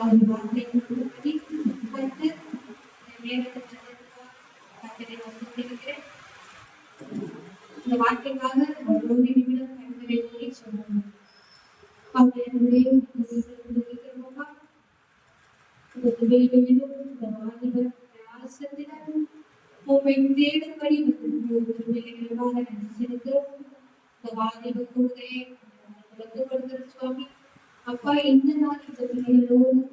அவர் வார்த்தை கொடுப்படி கத்து நேரத்தை கத்தரை வசந்திருக்கிறேன். இந்த வார்த்தைக்காக ஒரு நிமிடம் கண்களை மூடி சொல்லுங்க. அவருடைய இருக்கிறோமா இந்த வேலையிலும் இந்த வாலிபர் பிரயாசத்திலும் உண்மை தேடும்படி பிள்ளைகளாக நினைச்சிருக்கிறோம். இந்த வாலிப கூடையை கொடுக்கிற சுவாமி அப்பா இந்த நாள் இந்த பிள்ளைகளோடு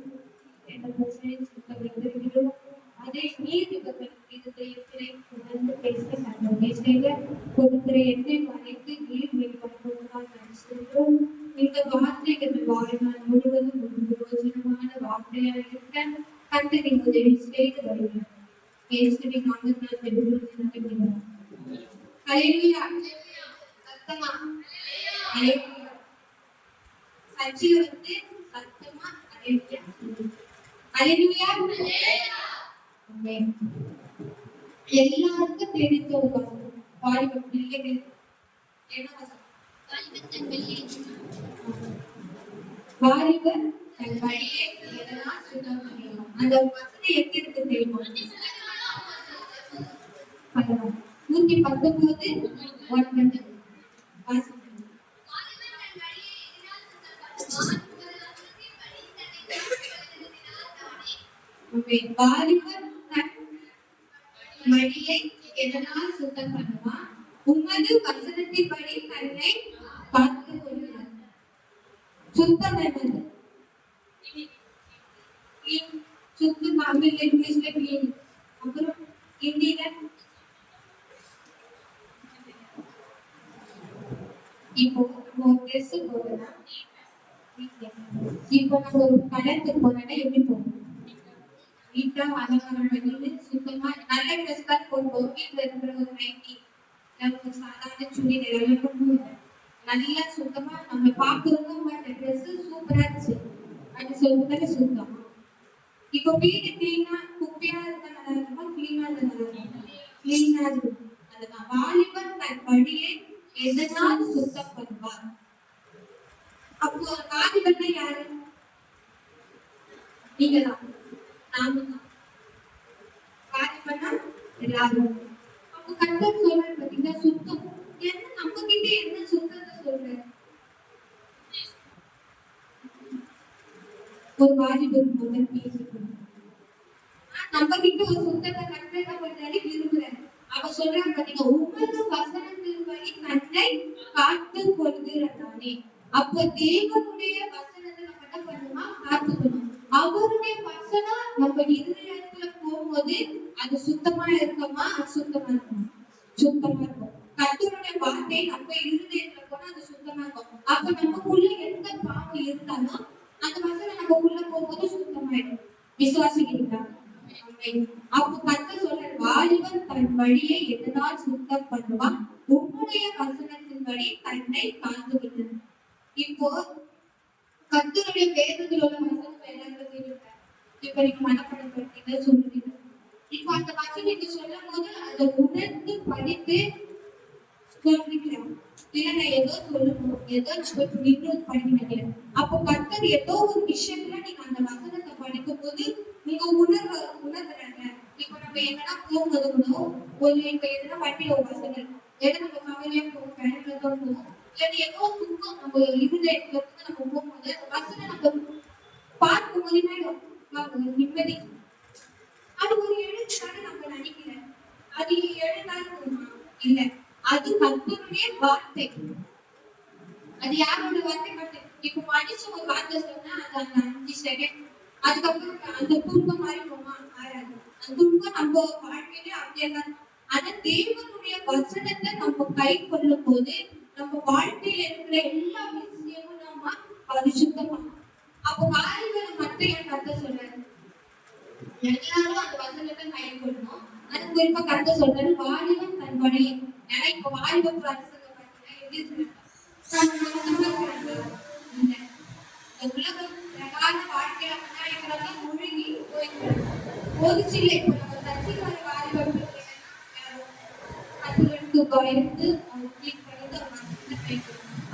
என்ன பிரச்சனை சொல்ல வைத்திருக்கிறோம் அதை நீர் இவர்கள் இதயத்திலே உணர்ந்து பேச நன்மை செய்ய கொடுக்கிற எண்ணெய் மறைத்து நீர் வெளிப்படுத்துவதாக நினைச்சிருக்கிறோம். இந்த வார்த்தைகள் வாழ்நாள் முழுவதும் ஒரு பிரயோஜனமான வார்த்தையாக இருக்க கர்த்தரை உதவி செய்து வருகிறார். இயேசுவின் நாமத்தினால் பெற்றுக்கொள்கிறோம். ஹல்லேலூயா. சத்தமா ஹல்லேலூயா. சச்சில வந்து சத்தமா ஹல்லேலூயா. ஹல்லேலூயா. ஆமென். எல்லாருக்கும் தெரிந்த ஒரு வசனம். வாலிப பிள்ளைகள் என்ன வசனம்? வாலிபர் தன் வழியை எதனால் சுத்தம் பண்ணலாம். அந்த வசனம் எங்க இருக்கு தெரியுமா? 119 வாலிபர் தன் வழியை எதனால் சுத்தம் பண்ணுவான்? உமது வசனத்தின்படி தன்னை பார்த்துக் கொள்கிறார். சுத்தம் என்பது சுத்தம் தமிழ் இங்கிலீஷ்ல கிளீன், அப்புறம் ஹிந்தில இப்போ நம்ம ட்ரெஸ் போடுறோம்னா இப்போ நம்ம ஒரு கல்யாணத்துக்கு போறோம்னா எப்படி போகணும்? நீட்டா அலங்காரம் பண்ணிட்டு சுத்தமா நல்ல ட்ரெஸ் தான் போடுவோம். வீட்டுல இருக்கிற ஒரு நைட்டி நமக்கு சாதாரண சுடிதார் எல்லாம் போடுவோம். நல்லா சுத்தமா நம்ம பாக்குறவங்க ட்ரெஸ் சூப்பரா இருந்துச்சு அது சொல்லுறது சுத்தம். இப்போ வீடு கிளீனா குப்பையா இருந்தா நல்லா இருக்குமா? கிளீனா இருந்தா நல்லா இருக்குமா? கிளீனா இருக்கும். அதுதான் வாலிபர் தன் வழியை எதனால் சுத்தம் பண்ணுவார். அப்போ வாலிபர்னா யாரு? நீங்க தான், நாம தான். வாலிபர்னா எல்லாரும். அப்போ கர்த்தர் சொல்றாரு பாத்தீங்கன்னா சுத்தம். என்ன நம்ம கிட்ட என்ன சுத்தத்தை சொல்றாரு? ஒரு வாலிபர் முதல் பேசிட்டு நம்ம கிட்ட ஒரு சுத்தத்தை கர்த்தர் என்ன பண்றாரு? விரும்புறாரு. அவ சொல்றாங்க பாத்தீங்கன்னா உமது வசனத்தின்படி தன்னை காத்துக் கொள்கிறானே. அப்ப தேவனுடைய வசனத்தை நம்ம என்ன பண்ணுமா? காத்துக்கணும். அவருடைய வசனம் நம்ம இருதயத்துல போகும்போது அது சுத்தமா இருக்குமா? அசுத்தமா இருக்குமா? சுத்தமா இருக்கும். கர்த்தருடைய வார்த்தை நம்ம இருதயத்துல போனா அது சுத்தமா இருக்கும். அப்ப நமக்குள்ள எந்த பாவம் இருந்தாலும் அந்த வசனம் நம்ம உள்ள போகும்போது சுத்தமாயிடும். விசுவாசிக்கிறீங்களா? அப்போ கர்த்தர் சொல்ற வாலிபன் தன் வழியை எதனால் சுத்தம் பண்ணுவான்? உம்முடைய வசனத்தின்படி தன்னை காத்துவிட்டான். இப்போ கர்த்தருடைய வேதத்தில் உள்ள வசனம் எல்லாருக்கும் தெரியும். இப்ப நீங்க மனப்பாடம் பண்ணீங்க சொல்லுவீங்க. இப்போ அந்த வசனம் நீங்க சொல்லும் போது அதை உணர்ந்து படித்து சொல்லிக்கலாம். இல்ல ஏதோ சொல்லணும், ஏதோ நம்ம இன்னொரு படிக்க. அப்போ கர்த்தர் ஏதோ ஒரு விஷயத்துல நீங்க அந்த வசனத்தை படிக்கும் போது நீங்க உணர்றாங்க. இப்ப நம்ம எங்கன்னா போகும்போது கூட ஒரு இப்ப எதுனா வண்டியில ஒரு வசனம் எதை நம்ம கவலையா போகும், பயணத்துல தான் போகும். இல்ல ஏதோ துக்கம் நம்ம இருதயத்துல நம்ம போகும்போது வசனம் நம்ம பார்க்கும் போது நிம்மதி. அது ஒரு எழுத்தான நம்ம நினைக்கிறேன். அது எழுத்தான இல்ல, அது கர்த்தருடைய வார்த்தை. அது யாரோட வார்த்தை? இப்ப மனுஷன் ஒரு வார்த்தை சொன்னா அது அந்த 5 செகண்ட், அதுக்கப்புறம் அந்த துன்பம் மாறி போமா? மாறாது. அந்த துன்பம் நம்ம வாழ்க்கையிலே அப்படியே தான். ஆனா தேவனுடைய வசனத்தை நம்ம கை கொள்ளும் போது நம்ம வாழ்க்கையில இருக்கிற எல்லா விஷயமும் நம்ம பரிசுத்தமா. அப்போ வாலிபரை மட்டும் என் கர்த்தர் சொல்றாரு எல்லாரும் அந்த வசனத்தை கை கொள்ளணும். அது குறிப்பா கர்த்தர் சொல்றாரு வாலிபன் தன் வழியை. ஏன்னா இப்ப வாலிபன் அரசுங்க பாத்தீங்கன்னா எப்படி இருக்கிறாங்க? உலகம் பிரகார வாழ்க்கையில முன்னாடி முழுகி போயிருக்கிறாங்க. ஒரு சில இப்ப நம்ம சசிகார வாலிபர் பயந்து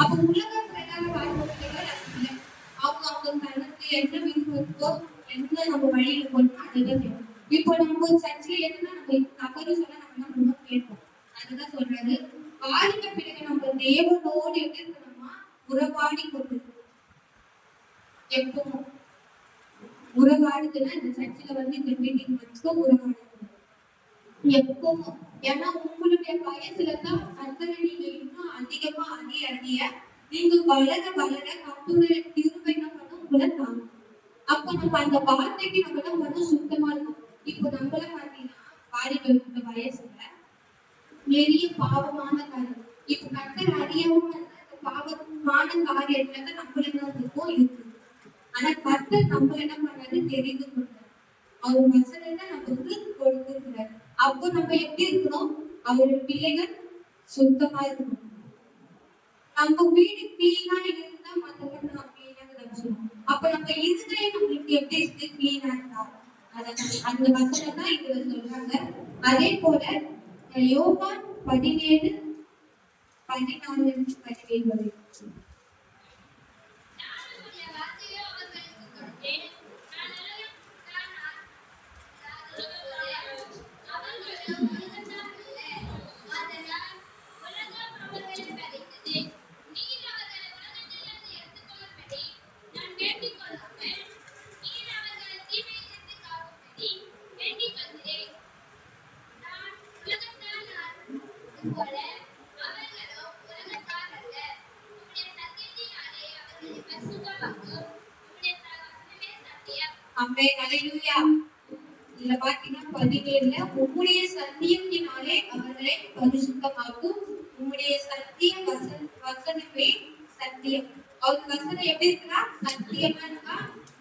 அப்ப உலகம் பிரகார வாழ்க்கை அவங்க அவங்க தனக்கு என்ன விருப்பம் இருக்கோ என்ன நம்ம வழியில போனோம் அதுதான் செய்யணும். இப்போ நம்ம சர்ச்சையில என்னன்னா நம்ம தவறு சொன்னா நம்ம என்ன பண்ணுவோம் கேட்போம். அதுதான் சொல்றாரு வாலிப பிள்ளைங்க நம்ம தேவனோடு எப்படி இருக்கணுமா உறவாடி கொண்டு எப்பவும் உறவாடுதுன்னா இந்த சர்ச்சில் வந்து இந்த மீட்டிங் மட்டும் உறவாடுது எப்பவும். ஏன்னா உங்களுடைய வயசுல தான் கர்த்தரை நீங்க இன்னும் அதிகமா அறிய நீங்க வளர வளர கர்த்தருடைய கிருபை என்ன பண்ணும் உங்களை தாங்கும். அப்ப நம்ம அந்த வார்த்தைக்கு நம்ம என்ன பண்ணணும் சுத்தமா இருக்கும். இப்போ நம்மள பாத்தீங்கன்னா வாலிப வயசுல பெரிய பாவமான காரியம் இப்ப கர்த்தர் அறியாம அந்த பாவமான காரியத்துல நம்மள என்ன இருக்கும் இருக்கு. ஆனா கர்த்தர் நம்ம என்ன பண்றாரு தெரிந்து கொண்டார். அவர் வசனத்தை நமக்கு கொடுத்திருக்கிறார். அப்போ நம்ம எப்படி இருக்கணும் அவருடைய பிள்ளைகள் சுத்தமா இருக்கணும். நம்ம வீடு கிளீனா இருந்தா மத்தவங்க நம்ம கிளீனா நினைச்சோம். அப்ப நம்ம இருதயம் நம்மளுக்கு எப்படி இருக்கு கிளீனா இருக்கா அந்த வசனம் தான் இதுல சொல்றாங்க. அதே போல யோவான் 17:14-17 வரை அம்மே ஹல்லேலூயா. இதுல பாத்தீங்கன்னா 17ல உம்முடைய சத்தியத்தினாலே அவர்களை பரிசுத்தமாக்கும். உம்முடைய சத்திய வசனமே சத்தியம். அவர் வசனம் எப்படி இருக்கா சத்தியமா இருக்கா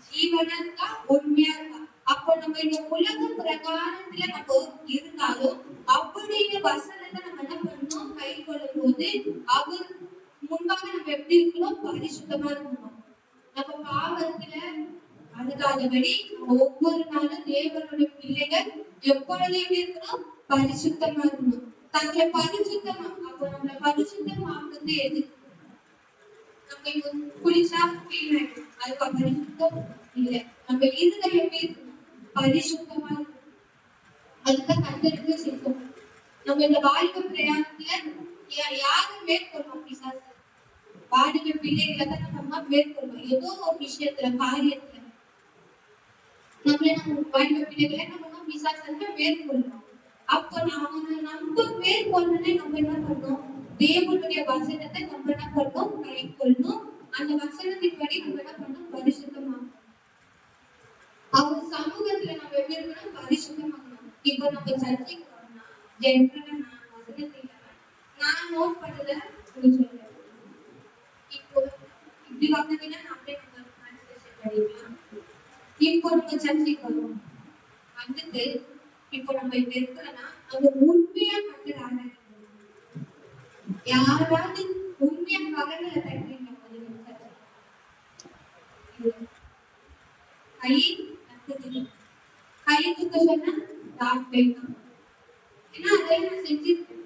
ஜீவனா இருக்கா உண்மையா இருக்கா. அப்போ நம்ம இந்த உலக பிரகாரத்துல நம்ம இருந்தாலும் அவருடைய வசனத்தை நம்ம என்ன பண்ணணும் கை கொள்ளும் போது அவர் முன்பாக நம்ம எப்படி இருக்கணும் பரிசுத்தமா இருக்கணும். நம்ம பாவத்துல அதுக்காகபடி ஒவ்வொரு நாளும் தேவனுடைய பிள்ளைகள் எப்பொழுது எப்படி இருக்கணும் பரிசுத்தமா இருக்கணும். தங்களை பரிசுத்தமா அப்போ நம்மளை பரிசுத்தமாக்குறது எது நம்ம இப்போ குளிச்சா கிளீன் ஆயிடும் அதுக்கு பரிசுத்தம் இல்லை. நம்ம இருதயம் எப்படி இருக்கணும் பரிசுத்தமா இருக்கணும். அதுதான் கர்த்தருக்கு சித்தம். நம்ம இந்த வாலிப பிரயாணத்துல யாரும் மேற்கொள்ளணும் பிசாசு வாலிப பிள்ளைகளை தான் நம்ம மேற்கொள்ளணும். ஏதோ ஒரு விஷயத்துல காரியத்துல நம்மள நம்ம வாலிப பிள்ளைகளை நம்ம பிசாசு மேற்கொள்ளணும். அப்போ நம்ம மேற்கொள்ளனே நம்ம என்ன பண்ணணும் தேவனுடைய வசனத்தை நம்ம என்ன பண்ணணும் கை கொள்ளணும். அந்த வசனத்தின் படி நம்ம என்ன பண்ணணும் பரிசுத்தமாகணும். அவர் சமூகத்துல நம்ம எப்படி இருக்கணும் பரிசுத்தமாகணும். இப்போ நம்ம சர்ச்சைக்கு போனோம்னா ஜென்ரலா நான் வசனத்தை நான் நோட் பண்ணத சொல்றேன். இப்போ இப்படி வந்தீங்கன்னா அப்படியே நம்ம டிரான்ஸ்லேஷன் பண்ணிக்கலாம். இப்போ நம்ம சர்ச்சைக்கு வரோம் வந்துட்டு இப்போ நம்ம இப்ப இருக்கிறோம்னா நம்ம உண்மையா கட்டுறாங்க யாராவது உண்மையா கவலையில தட்டுறீங்க கை தட்டுது கை தூக்க சொன்னா டாக்டர் தான் ஏன்னா அதெல்லாம் நான் செஞ்சிருக்கேன்.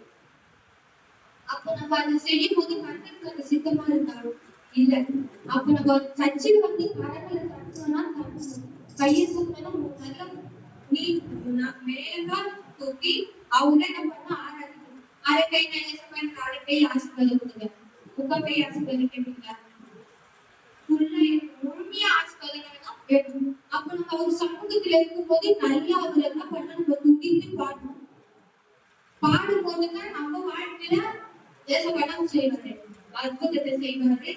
அப்போ நம்ம அதை செய்யும் போது கண்ணுக்கு அது சித்தமா இருந்தாலும் இல்ல. அப்ப நம்ம சர்ச்சைக்கு வந்து கரங்களை தட்டணும்னா தட்டணும் கையை தூக்கணும் நல்லா நீ மேலா தூக்கி அவங்க என்ன பண்ண ஆராதிக்கணும். அரை கை நேசப்பன் அரை கை ஆசீர்வாதம் கொடுங்க உங்க கை ஆசீர்வாதம் கேட்பீங்களா முழுமையா ஆசீர்வாதம் வேணும். அப்ப நம்ம ஒரு சமூகத்துல இருக்கும் போது நல்லா அதுல என்ன பண்ண நம்ம துடித்து பாடணும். பாடும் போதுதான் நம்ம வாழ்க்கையில தேசப்படம் செய்வாரு அற்புதத்தை செய்வாரு.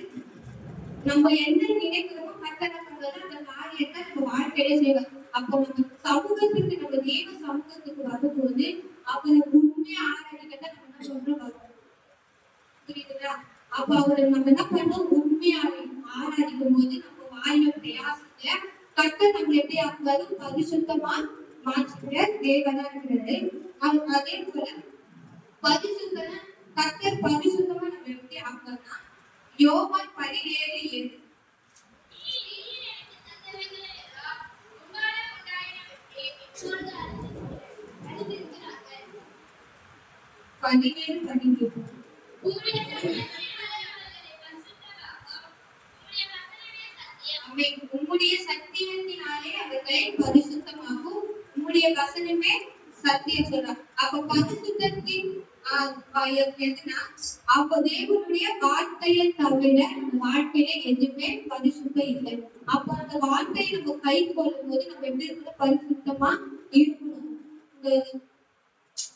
நம்ம என்ன நினைக்கிறோமோ கர்த்தர் என்ன பண்றது அந்த காரியத்தை நம்ம வாழ்க்கையிலே செய்வார். அப்போ நம்ம சமூகத்துக்கு நம்ம தேவ சமூகத்துக்கு வரும்போது அவரை உண்மையா ஆராதிக்கதான் நம்ம என்ன சொல்றோம் வரும் புரியுதுங்களா. அப்ப அவரை நம்ம என்ன பண்ணோம் உண்மையா ஆராதிக்கும் போது நம்ம வாயில பிரயாசத்துல கர்த்தர் நம்ம எப்படி ஆக்குவாரு பரிசுத்தமா மாற்றுகிற தேவனா இருக்கிறது. அதே போல பரிசுத்தன கர்த்தர் பரிசுத்தமா நம்ம எப்படி ஆக்குறோம்னா யோவான் 17:7 உம்முடைய சத்தியத்தினாலே வசனமே சத்தியம் சொல்றார். அப்ப பரிசுத்தத்தின் எதுனா அப்ப தேவனுடைய வார்த்தையை தவிர நம்ம வாழ்க்கையில எதுவுமே பரிசுத்தம் இல்லை. அப்ப அந்த வார்த்தையை நம்ம கை கொள்ளும் போது நம்ம எப்படி இருக்கணும்? பரிசுத்தமா இருக்கணும். இந்த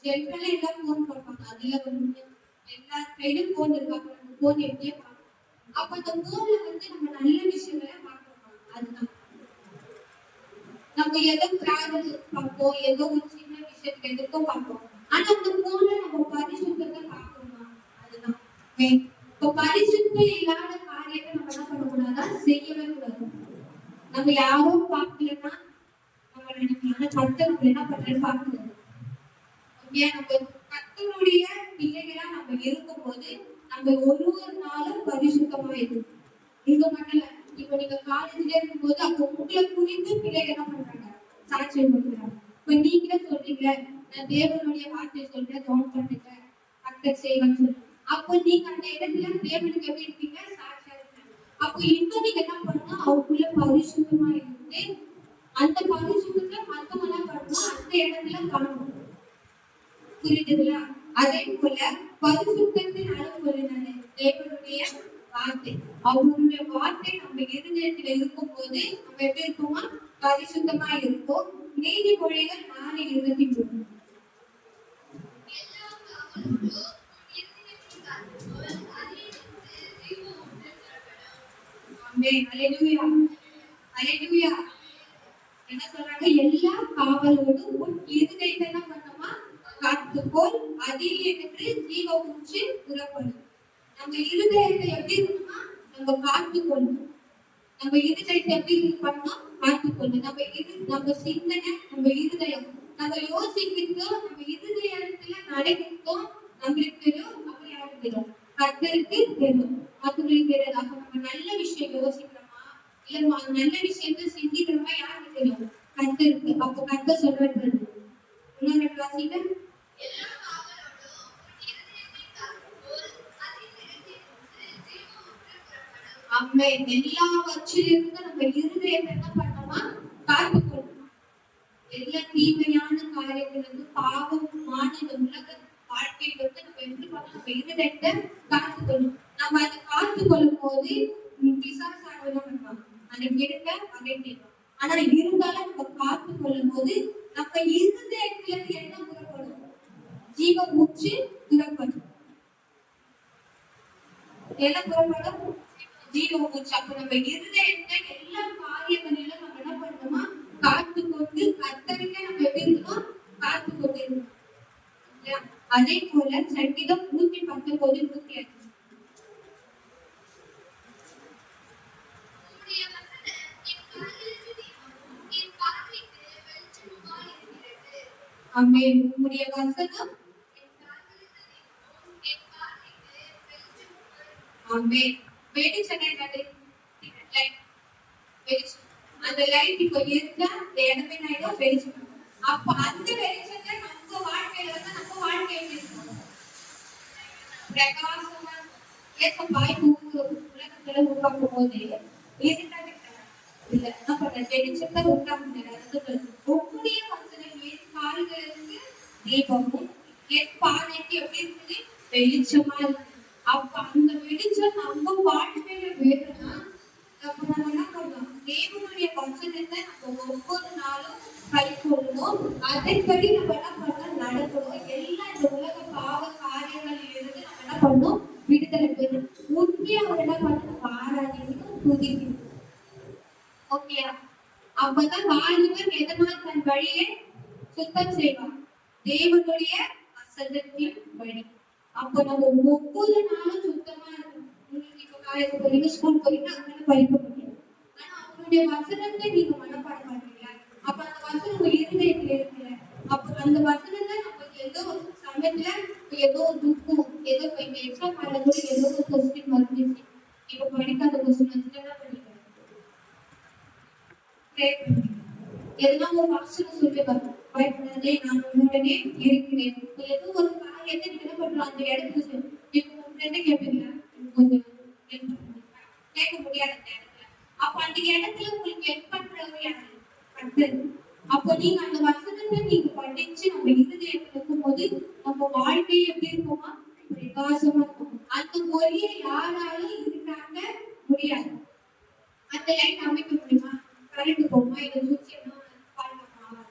ஜென்ரலா எல்லாம் போன் பார்ப்பாங்க. அதுல வந்து எல்லா கையிலும் போன் இருக்காங்க. நம்ம போன் எப்படியே பார்க்கணும். அப்ப அந்த போன்ல வந்து நம்ம நல்ல விஷயங்களை பார்க்கணும். அதுதான் நம்ம ஏதோ டிராவல் பார்ப்போம், ஏதோ ஒரு சின்ன விஷயத்துக்கு எதுக்கும் பார்ப்போம். ஆனா அந்த போன்ல நம்ம பரிசுத்தத்தை பார்க்கணுமா? அதுதான் இப்போ பரிசுத்தம் இல்லாத காரியத்தை நம்ம என்ன பண்ணக்கூடாதா? செய்யவே கூடாது. நம்ம யாரும் பார்க்கலன்னா நம்ம நினைக்கலாம், ஆனா கர்த்தர் நம்ம என்ன பண்றேன்னு பார்க்கணும். நம்ம கர்த்தருடைய பிள்ளைகளா நம்ம இருக்கும் போது நம்ம ஒரு நாளும் பரிசுத்தமா இருக்கும். இங்க மட்டும் இல்ல, இப்ப நீங்க காலேஜ்ல இருக்கும் போது அப்போ உங்களை குறித்து பிள்ளைகள் என்ன பண்றாங்க? சாட்சியம் கொடுக்குறாங்க. இப்ப நீங்களே சொல்றீங்க, நான் தேவனுடைய வார்த்தையை சொல்றேன், ஜெபம் பண்ணுங்க, கர்த்தர் செய்வான்னு சொல்றேன். அப்போ நீங்க அந்த இடத்துல தேவனுக்கு எப்படி இருக்கீங்க? சாட்சியா இருக்கீங்க. அப்போ இன்னும் நீங்க என்ன பண்ணணும்? அவருக்குள்ள பரிசுத்தமா இருந்து அந்த பரிசுத்தத்தை மத்தவங்க என்ன பண்ணணும்? அந்த இடத்துல காணணும். புரியுதுங்களா? அதே போல பரிசுத்தத்தின் அளவு என்னது? தேவனுடைய வார்த்தை. அவருடைய வார்த்தை நம்ம இருதயத்துல இருக்கும் போது நம்ம எப்படி இருக்கோமா? பரிசுத்தமா இருப்போம். நீதிமொழிகள் 4:23. என்ன சொல்றாங்க? எல்லா காவலோடும் உன் இருதயத்தை என்ன பண்ணணுமா? காத்துக்கொள், அதில் என்று ஜீவ ஊற்று புறப்படும். நம்ம இருதயத்தை எப்படி இருக்கணுமா? நம்ம காத்துக்கொள்ளணும். நம்ம இருதயத்தை எப்படி பண்ணணும்? காத்துக்கொள்ளணும். நம்ம சிந்தனை, நம்ம இருதயம், நம்ம யோசிக்கிறதும் நம்ம இருதயத்துல நடக்கிறதும் நம்மளுக்கு தெரியும். நம்ம யாருக்கு தெரியும்? கர்த்தருக்கு தெரியும். மற்றவங்களுக்கு தெரியாது. அப்ப நம்ம நல்ல விஷயம் யோசிக்கிறோமா இல்ல நல்ல விஷயத்த சிந்திக்கிறோமா யாருக்கு தெரியும்? கர்த்தருக்கு. அப்போ கர்த்தர் சொல்றது இன்னொரு வாசிக்க அம்மே எல்லா வச்சிலிருந்து நம்ம இருதயத்தை என்ன பண்ணணுமா? காத்துக்கொள்ளணும். எல்லா தீமையான காரியத்திலிருந்து பாவமான இந்த உலக வாழ்க்கையிலிருந்து நம்ம எப்படி பண்ணணும்? நம்ம இருதயத்தை காத்துக்கொள்ளணும். நம்ம அதை காத்துக்கொள்ளும் போது பிசாசானவங்க என்ன பண்ணுவாங்க? அதை கெடுக்க அகற்றிடுவாங்க. ஆனா இருந்தாலும் நம்ம காத்துக்கொள்ளும் போது நம்ம இருதயத்திலிருந்து என்ன புறப்படும்? ஜீவ மூச்சு புறப்படும். என்ன புறப்படும்? ஜீவ மூச்சு. அப்ப நம்ம இருதயத்தை எல்லா காரியங்களிலும் நம்ம என்ன பண்ணணுமா? காத்துக்கொண்டு கர்த்தருக்கே நம்ம எப்படி இருக்கணும்? காத்துக்கொண்டு இருக்கணும். அதே போல சங்கீதம் 119:105. ஆமென். உம்முடைய வசனம் ஆமென். வெளிச்சம் என்னது? லைட். வெளிச்சம். அந்த லைட் இப்போ இருந்தா அந்த இடமே ஆயிடும் வெளிச்சம். அப்ப அந்த வெளிச்சத்தை நம்ம வாழ்க்கையில வந்து நம்ம வாழ்க்கை எப்படி இருக்கும்? பிரகாசமா ஏசப்பாய் உலகத்துல உருவாக்கும் போது எதுக்காக இல்ல என்ன பண்ண வெளிச்சத்தை உண்டாக்குறாரு. உம்முடைய வசனம் என் கால்களுக்கு தீபமும் என் பாதைக்கு எப்படி இருக்குது? வெளிச்சமா இருக்கு. அப்ப அந்த வெளிச்சம் நம்ம வாழ்க்கையில வேணும்னா அப்ப நம்ம என்ன பண்ணலாம்? தேவனுடைய வசனத்தை நம்ம ஒவ்வொரு நாளும் கை கொள்ளணும். அதன்படி நம்ம என்ன பண்ணணும்? நடக்கணும். எல்லா இந்த உலக பாவ காரியங்களில் இருந்து நம்ம என்ன பண்ணணும்? விடுதலை பெறணும். உண்மையா அவர் என்ன பண்ணணும்? ஆராதிக்கணும், துதிக்கணும். ஓகேயா? அப்பதான் வாலிபன் எதனால் தன் வழியை சுத்தம் செய்வான்? தேவனுடைய வசனத்தின் வழி. அப்ப நம்ம ஒவ்வொரு நாளும் சுத்தமா இருக்கணும். உங்களுக்கு இப்ப காலேஜ் போறீங்க, ஸ்கூல் போறீங்க, அங்கே படிக்க முடியும். ஆனா அவருடைய வசனத்தை நீங்க மனப்பாடம் பண்றீங்க. அப்ப அந்த வசனம் உங்க இருதயத்துல இருக்குல்ல. அப்ப அந்த வசனத்தை நம்ம ஏதோ சமயத்துல ஏதோ துக்கம், ஏதோ இப்ப எக்ஸாம் பண்ண கூட ஏதோ ஒரு கொஸ்டின் வந்துச்சு. இப்ப படிக்காத கொஸ்டின் வந்து என்ன பண்ணிக்கிறேன்? எதெல்லாம் ஒரு வாசனை சொல்லுவாங்க, பயப்படாதே நான் உன்னுடனே இருக்கிறேன். ஏதோ ஒரு காரியத்தை நீங்க என்ன பண்றோம்? அந்த இடத்துல இப்ப உங்க ஃப்ரெண்டு கேட்பீங்களா? கொஞ்சம் கேட்க முடியாத இடத்துல. அப்ப அந்த இடத்துல உங்களுக்கு ஹெல்ப் பண்றவங்க யாரு? கர்த்தர். அப்போ நீங்க அந்த வசனத்தை வசனத்தை நீங்க படிச்சு நம்ம இருதயத்துல இருக்கும்போது நம்ம வாழ்க்கையே எப்படி இருக்குமா? பிரகாசமா இருக்கும். அந்த ஒளியை யாராலும் இருக்காங்க முடியாது. அந்த லைட் அமைக்க முடியுமா? கரண்ட் போகுமா? இதை சுவிட்ச் என்ன பண்ணலாமா?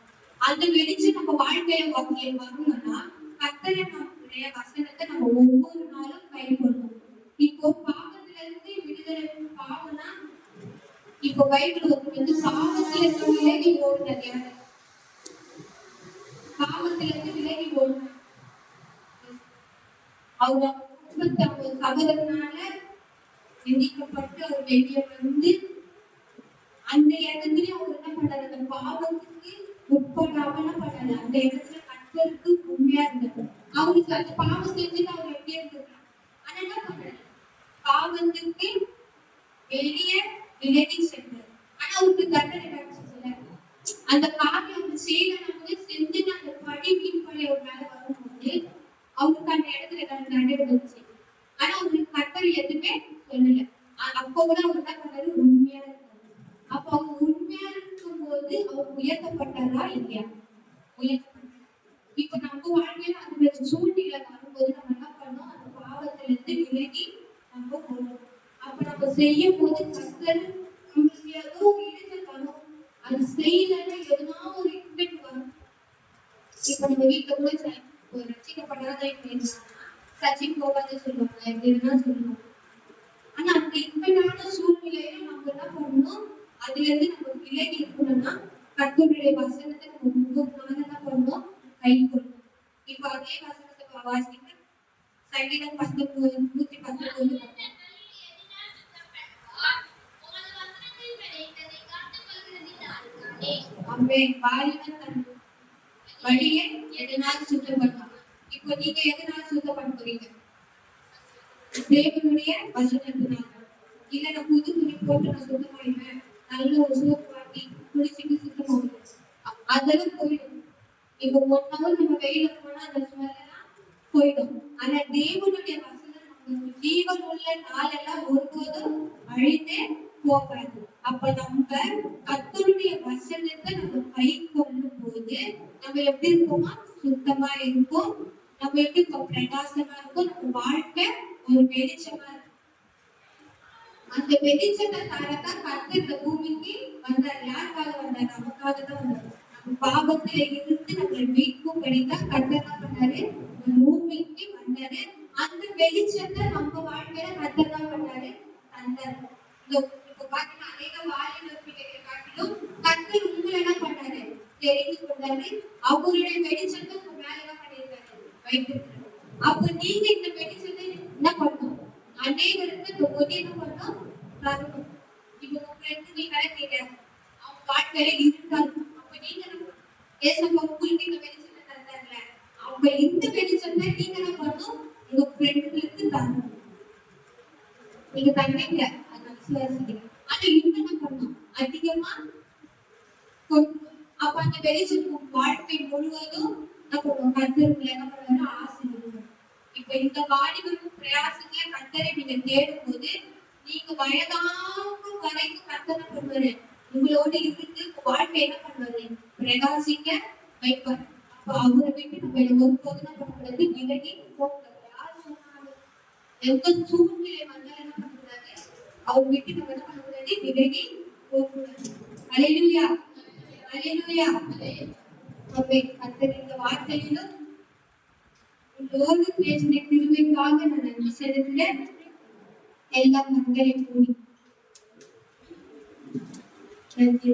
அந்த வெளிச்சம் நம்ம வாழ்க்கையில வரணும்னா கர்த்தரை நம்முடைய வசனத்தை நம்ம ஒவ்வொரு நாளும் கைக்கொள்ளணும். இப்போ பாவத்துல இருந்து விடுதலை. பாவம்னா இப்போ பைபிள் வந்து பாவத்துல இருந்து விலகி ஓடுனது யாரு? பாவத்துல இருந்து விலகி ஓடுன அவங்க சகோதரனால நிந்திக்கப்பட்டு அவர் வெளியே வந்து அந்த இடத்துல அவர் என்ன பண்ணாரு? அந்த பாவத்துக்கு உட்படாம என்ன பண்ணாரு? அந்த இடத்துல கர்த்தருக்கு உண்மையா இருந்தாரு. அவருக்கு அந்த பாவம் செஞ்சுட்டு அவர் எப்படி இருந்திருக்காரு? ஆனா என்ன பண்ணாரு? பாவத்துக்கு வெளியே விலகி சென்றார். ஆனா அவருக்கு தண்டனை கிடைச்சதுல அந்த காரியம் அவர் செய்யறது செஞ்சு அந்த படி மீன் படி அவர் மேல வரும்போது அவருக்கு அந்த இடத்துல தண்டனை வந்துச்சு. ஆனா அவருக்கு கர்த்தர் எதுவுமே சொல்லல. அப்ப கூட அவர் என்ன பண்ணாரு? உண்மையா இருந்தாரு. அப்ப அவங்க உண்மையா இருக்கும் போது அவர் உயர்த்தப்பட்டாரா இல்லையா? உயர்த்தப்பட்டார். இப்ப நம்ம வாழ்க்கையில அந்த சூழ்நிலை வரும்போது நம்ம என்ன பண்ணோம்? அந்த பாவத்துல இருந்து விலகி நம்ம போகணும். அப்ப நம்ம செய்யும் போது கர்த்தர் நம்மளுக்கு ஏதோ இடைஞ்சல் வரும். அது செய்யலன்னா எதுனா ஒரு இன்பெக்ட் வரும். இப்ப நம்ம வீட்டுல கூட ஒரு ரசிக்கப்படாத சர்ச்சைக்கு போகாத சொல்லுவாங்க, எப்படின்னா சொல்லுவாங்க. ஆனா அந்த இன்பனான சூழ்நிலையில நம்ம என்ன பண்ணணும்? அதுல இருந்து நம்ம விலகி இருக்கணும்னா கர்த்தருடைய வசனத்தை நம்ம ஒவ்வொரு நாளும் என்ன பண்ணணும்? கை கொள்ளணும். இப்ப அதே வசனத்தை வாசிக்க சங்கீதம் 119 வாலிபன் தன் வழியை எதனால சுத்தம் பண்ணலாம்? இப்போ நீங்க எதனால சுத்தம் பண்ண போறீங்க? தேவனுடைய வசனத்தினால. இல்ல நான் புது துணி போட்டு நான் சுத்தமாயிடுவேன், நல்ல ஒரு சோப்பு வாங்கி குளிச்சுட்டு சுத்தமாகும், அதெல்லாம் போயிடும். இப்போ 1 hour நம்ம வெயில போனா அந்த ஸ்மெல் எல்லாம் போயிடும். ஆனா தேவனுடைய வசனம் நம்ம ஜீவன் உள்ள நாளெல்லாம் ஒருபோதும் அழிந்தே போகாது. அப்ப நம்ம கர்த்தருடைய வசனத்தை நம்ம கை கொள்ளும் போது நம்ம எப்படி இருக்கோமா? சுத்தமா இருக்கும். நம்ம எப்படி பிரகாசமா இருக்கும். நம்ம வாழ்க்கை ஒரு வெளிச்சமா இருக்கும். அந்த வெளிச்சத்தை தரதான் கர்த்தர் இந்த பூமிக்கு வந்தார். யாருக்காக வந்தார்? நமக்காக தான் வந்தார். நம்ம பாவத்துல இருந்து நம்மளை மீட்கும் படிதான் கர்த்தர் என்ன பண்ணாரு? பூமிக்கு வந்தாரு. அந்த வெளிச்சத்தை நம்ம வாழ்க்கையில கர்த்தர் தான் பண்ணாரு, தந்தார். இப்ப பாத்தீங்கன்னா அநேக வாலிபர் பிள்ளைகளை காட்டிலும் கர்த்தர் உங்களை என்ன பண்ணாரு? தெரிந்து கொண்டாரு. அவருடைய வெளிச்சத்தை உங்க மேல என்ன பண்ணிருக்காரு? வைத்திருக்காரு. அப்ப நீங்க இந்த வெளிச்சத்தை என்ன பண்ணணும்? அநேகருக்கு இந்த ஒளி என்ன பண்ணணும்? தரணும். இப்ப உங்க ஃப்ரெண்டு நீ கிடைக்கல, அவங்க வாழ்க்கையில இருக்காது. அப்ப நீங்க ஏசப்பா உங்களுக்கு இந்த வெளிச்சத்தை தந்தார்ல, அவங்க இந்த வெளிச்சத்தை நீங்க என்ன பண்ணணும்? உங்க ஃப்ரெண்டுகளுக்கு தரணும். நீங்க தந்தீங்க, அது விசுவாசிக்கிறீங்க. ஆனா இன்னும் என்ன பண்ணணும்? அதிகமா அப்ப அந்த வெளிச்சம் வாழ்க்கை முழுவதும் நம்ம கர்த்தருக்குள்ள என்ன பண்ணுவாரு? ஆசீர்வாதம். இப்ப இந்த வாலிபரும் பிரயாசத்துல கர்த்தரை நீங்க தேடும் போது நீங்க வயதாகும் வரைக்கும் கர்த்தரை பண்ணுவாரு உங்களோட இருந்து வாழ்க்கை என்ன பண்ணுவாரு? பிரகாசிக்க வைப்பார். அப்ப அவரை விட்டு நம்ம ஒருபோது என்ன பண்ணக்கூடாது? விலகி போகக்கூடாது. யார் சொன்னாலும் எந்த சூழ்நிலை வந்தாலும் என்ன பண்ணக்கூடாது? அவர் விட்டு நம்ம என்ன பண்ணக்கூடாது? விலகி போகக்கூடாது. அல்லேலூயா, அல்லேலூயா. கர்த்தர் இந்த வார்த்தையிலும் உங்களோடு பேசின கிருபைக்காக நான் நன்றி செலுத்துகிறேன். எல்லா கண்களை மூடி நன்றி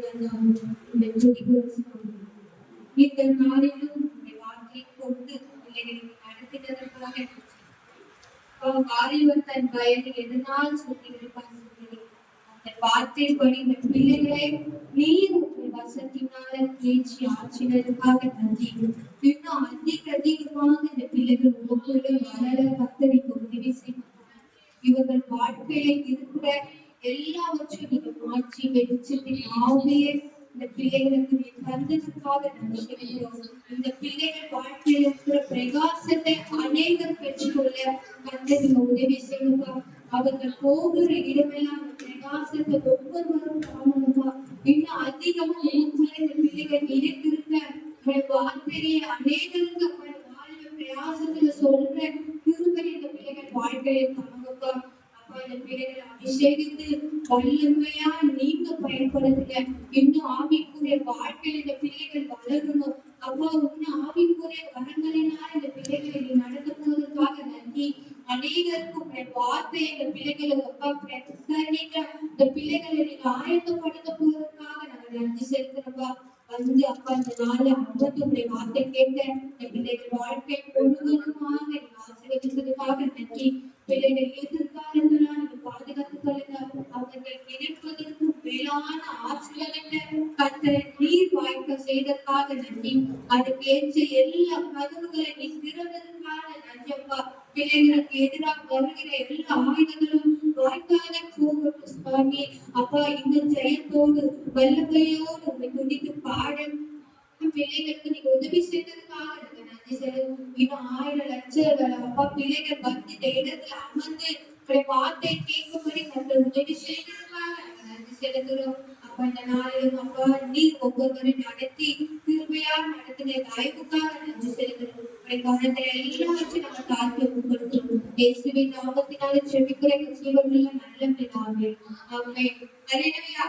இந்த நாளிலும் வார்த்தையை கொண்டு பிள்ளைகளுக்கு நடத்தினதற்காக வாலிபன் தன் வயது எதனால் சொல்லியிருப்பார்? அந்த வார்த்தைப்படி இந்த பிள்ளைகளை நீர் வசத்தினால பேச்சு ஆற்றினதுக்காக நன்றி. இன்னும் அதிகமாக இந்த பிள்ளைகள் ஒவ்வொரு வளர கத்தரிக்க உதவி செய்வாங்க. இவர்கள் வாழ்க்கையில இருக்கிற எல்லாவற்றையும் நீங்க மாற்றி வெளிச்சத்தின் ஆவியை இந்த பிள்ளைகளுக்கு நீ தந்ததுக்காக நன்றி. இந்த பிள்ளைகள் வாழ்க்கையில இருக்கிற பிரகாசத்தை அநேகர் பெற்றுக்கொள்ள கத்தரிக்க உதவி செய்யுங்க. அவர்கள் போகிற இடமெல்லாம் அந்த பிரகாசத்தை ஒவ்வொருவரும் காணணுமா? இன்னும் அதிகமா உங்களுக்குள்ள இந்த பிள்ளைகள் நினைத்திருக்க உங்களுடைய வார்த்தையை அநேகருக்கு அப்பா வாழ்வு பிரயாசத்துல சொல்ற கிருபை இந்த பிள்ளைகள் வாழ்க்கையை தாங்கப்பா. அப்பா இந்த பிள்ளைகளை அபிஷேகித்து வல்லமையா நீங்க பயன்படுத்துங்க. இன்னும் ஆவிக்குரிய வாழ்க்கையில் இந்த பிள்ளைகள் வளரணும். அப்பா இன்னும் ஆவிக்குரிய வரங்களினால் இந்த பிள்ளைகளை நீ நடத்த போவதற்காக நன்றி. அநேகருக்கு உங்களுடைய வார்த்தை இந்த பிள்ளைகளுக்கு அப்பா பிரசன்னிக்க இந்த பிள்ளைகளை நீங்க ஆயத்தப்படுத்த போவதற்காக நாங்கள் நன்றி செலுத்துறப்பா. வந்து அப்பா இந்த நாள் அமர்ந்து உங்களுடைய வார்த்தை கேட்ட இந்த பிள்ளைகள் வாழ்க்கை முழுவதுமாக நீங்க ஆசீர்வதிப்பதற்காக நன்றி. பிள்ளைகள் எதிர்காலங்களா நீங்க பாதுகாத்துக் கொள்ளுங்க. அவர்கள் நினைப்பதற்கு மேலான ஆசீர்வாதங்களை கர்த்தரை நீர் வாய்க்க செய்ததற்காக நன்றி. அதுக்கேற்ற எல்லா கதவுகளை நீ திறந்ததற்காக நன்றி அப்பா. பிள்ளைகளுக்கு எதிராக வருகிற எல்லா ஆயுதங்களும் வாய்க்காத போகட்டும் சுவாமி. அப்பா இந்த ஜெயத்தோடு வல்லமையோடு உங்களை துடித்து பாட பிள்ளைகளுக்கு நீங்க உதவி செய்ததுக்காக எனக்கு நன்றி செலுத்து. இன்னும் 1000 லட்சம் அப்பா பிள்ளைகள் வந்து இந்த இடத்துல அமர்ந்து உங்களுடைய வார்த்தை கேட்கும்படி நம்ம உதவி செய்ததுக்காக எனக்கு நன்றி செலுத்துறோம். அப்பா இந்த நாளிலும் அப்பா நீர் ஒவ்வொருவரையும் நடத்தி கிருபையா நடத்தின தயவுக்காக நன்றி செலுத்துறோம். காரணத்தை எல்லாம் வச்சு நம்ம தாழ்த்தி ஒப்புக்கொடுக்கிறோம். இயேசுவின் நாமத்தினால செபிக்கிற ஜீவனுள்ள நல்ல பிதாவே. ஆமென். அல்லேலூயா.